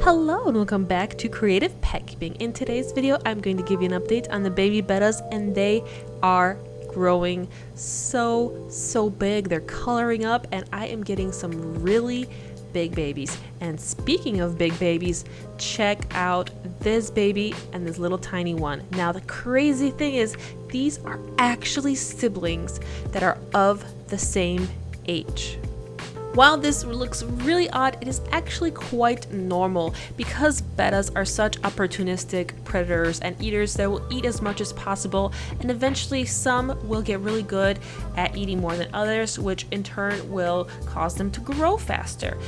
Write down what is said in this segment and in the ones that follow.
Hello and welcome back to Creative Pet Keeping. In today's video, I'm going to give you an update on the baby Bettas, and they are growing so big. They're coloring up, and I am getting some really big babies. And speaking of big babies, check out this baby and this little tiny one. Now the crazy thing is, these are actually siblings that are of the same age. While this looks really odd, it is actually quite normal because Bettas are such opportunistic predators and eaters that will eat as much as possible, and eventually some will get really good at eating more than others, which in turn will cause them to grow faster.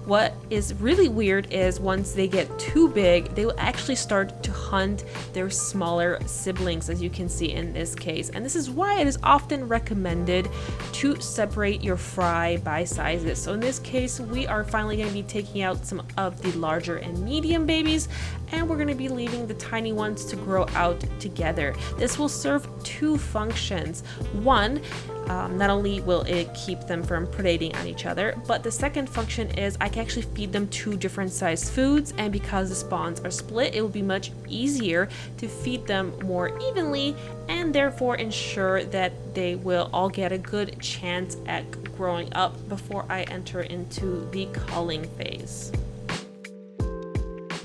What is really weird is once they get too big, they will actually start to hunt their smaller siblings, as you can see in this case. And this is why it is often recommended to separate your fry by sizes. So in this case, we are finally going to be taking out some of the larger and medium babies, and we're going to be leaving the tiny ones to grow out together. This will serve two functions. One, not only will it keep them from predating on each other, but the second function is I can actually feed them two different sized foods, and because the spawns are split, it will be much easier to feed them more evenly and therefore ensure that they will all get a good chance at growing up before I enter into the culling phase.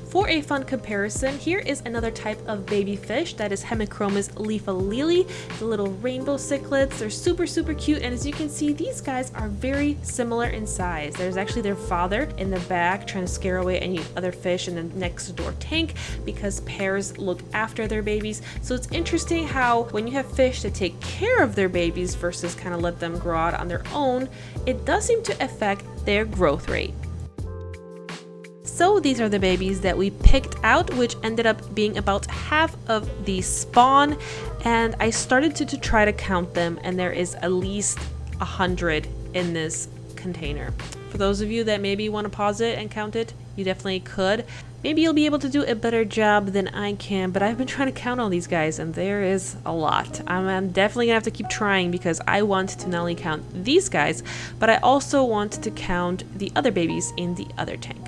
For a fun comparison, here is another type of baby fish that is Hemichromis leafalili, the little rainbow cichlids. They're super cute, and as you can see, these guys are very similar in size. There's actually their father in the back trying to scare away any other fish in the next door tank because pairs look after their babies. So it's interesting how when you have fish that take care of their babies versus kind of let them grow out on their own, it does seem to affect their growth rate. So these are the babies that we picked out, which ended up being about half of the spawn, and I started to try to count them, and there is at least 100 in this container. For those of you that maybe want to pause it and count it, you definitely could. Maybe you'll be able to do a better job than I can, but I've been trying to count all these guys, and there is a lot. I'm definitely gonna have to keep trying because I want to not only count these guys, but I also want to count the other babies in the other tank.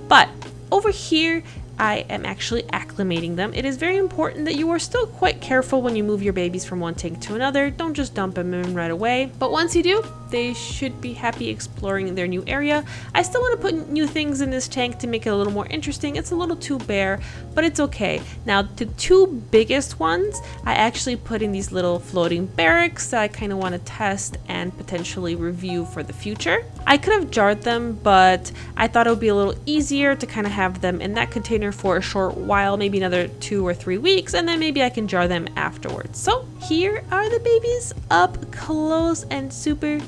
But over here, I am actually acclimating them. It is very important that you are still quite careful when you move your babies from one tank to another. Don't just dump them in right away. But once you do, they should be happy exploring their new area. I still want to put new things in this tank to make it a little more interesting. It's a little too bare, but it's okay. Now, the two biggest ones, I actually put in these little floating barracks that I kind of want to test and potentially review for the future. I could have jarred them, but I thought it would be a little easier to kind of have them in that container for a short while, maybe another 2 or 3 weeks, and then maybe I can jar them afterwards. So here are the babies up close and super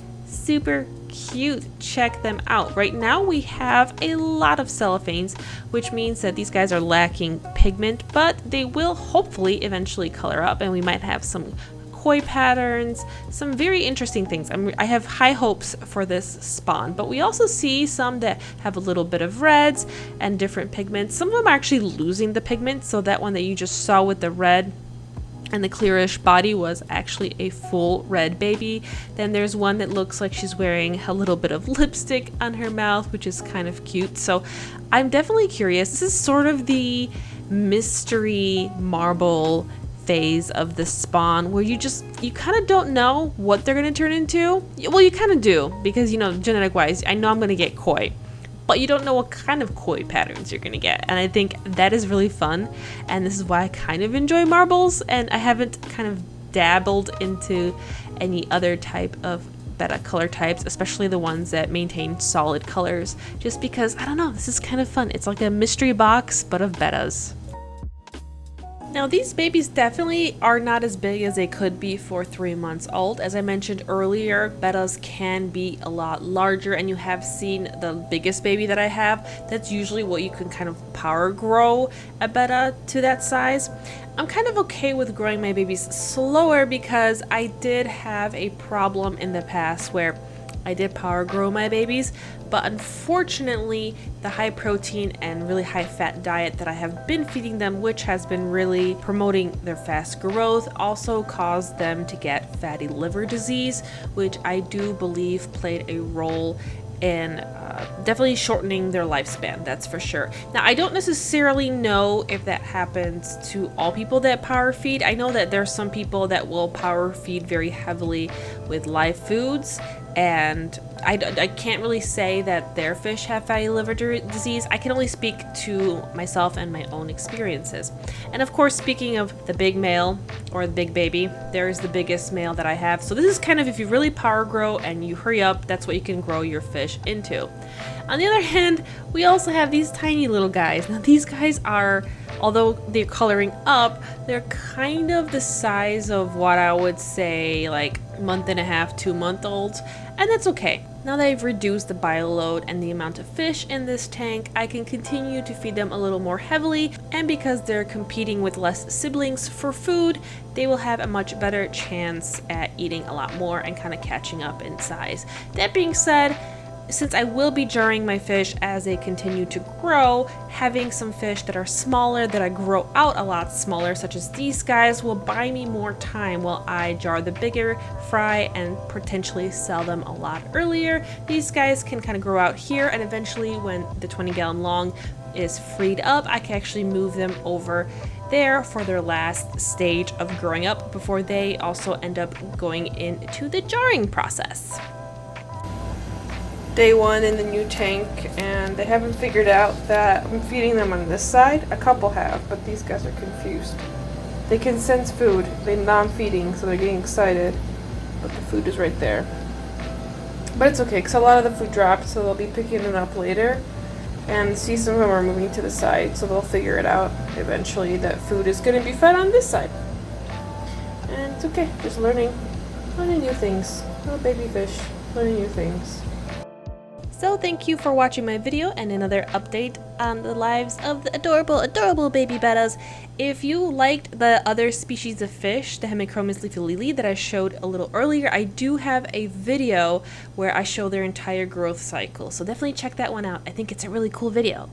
cute. Check them out. Right now we have a lot of cellophanes, which means that these guys are lacking pigment, but they will hopefully eventually color up, and we might have some koi patterns, some very interesting things. I have high hopes for this spawn, but we also see some that have a little bit of reds and different pigments. Some of them are actually losing the pigment, so that one that you just saw with the red and the clearish body was actually a full red baby. Then there's one that looks like she's wearing a little bit of lipstick on her mouth, which is kind of cute. So I'm definitely curious. This is sort of the mystery marble phase of the spawn where you kind of don't know what they're going to turn into. Well, you kind of do because, you know, genetic wise, I know I'm going to get koi, but you don't know what kind of koi patterns you're going to get. And I think that is really fun. And this is why I kind of enjoy marbles, and I haven't kind of dabbled into any other type of Betta color types, especially the ones that maintain solid colors, just because, I don't know, this is kind of fun. It's like a mystery box, but of Bettas. Now these babies definitely are not as big as they could be for 3 months old. As I mentioned earlier, Bettas can be a lot larger, and you have seen the biggest baby that I have. That's usually what you can kind of power grow a Betta to that size. I'm kind of okay with growing my babies slower because I did have a problem in the past where I did power grow my babies, but unfortunately the high protein and really high fat diet that I have been feeding them, which has been really promoting their fast growth, also caused them to get fatty liver disease, which I do believe played a role and definitely shortening their lifespan, that's for sure. Now, I don't necessarily know if that happens to all people that power feed. I know that there's some people that will power feed very heavily with live foods, and I can't really say that their fish have fatty liver disease. I can only speak to myself and my own experiences. And of course, speaking of the big male or the big baby, there is the biggest male that I have. So this is kind of, if you really power grow and you hurry up, that's what you can grow your fish into. On the other hand, we also have these tiny little guys. Now these guys are, although they're coloring up, they're kind of the size of what I would say like month and a half, 2 month olds, and that's okay. Now that I've reduced the bio load and the amount of fish in this tank, I can continue to feed them a little more heavily, and because they're competing with less siblings for food, they will have a much better chance at eating a lot more and kind of catching up in size. That being said, since I will be jarring my fish as they continue to grow, having some fish that are smaller, that I grow out a lot smaller, such as these guys, will buy me more time while I jar the bigger fry and potentially sell them a lot earlier. These guys can kind of grow out here, and eventually when the 20-gallon long is freed up, I can actually move them over there for their last stage of growing up before they also end up going into the jarring process. Day 1 in the new tank, and they haven't figured out that I'm feeding them on this side. A couple have, but these guys are confused. They can sense food. Now I'm feeding, so they're getting excited, but the food is right there. But it's okay, because a lot of the food dropped, so they'll be picking it up later. And see, some of them are moving to the side, so they'll figure it out eventually that food is going to be fed on this side. And it's okay, just learning new things. Little baby fish, learning new things. So thank you for watching my video and another update on the lives of the adorable baby bettas. If you liked the other species of fish, the Hemichromis leafilili that I showed a little earlier, I do have a video where I show their entire growth cycle. So definitely check that one out. I think it's a really cool video.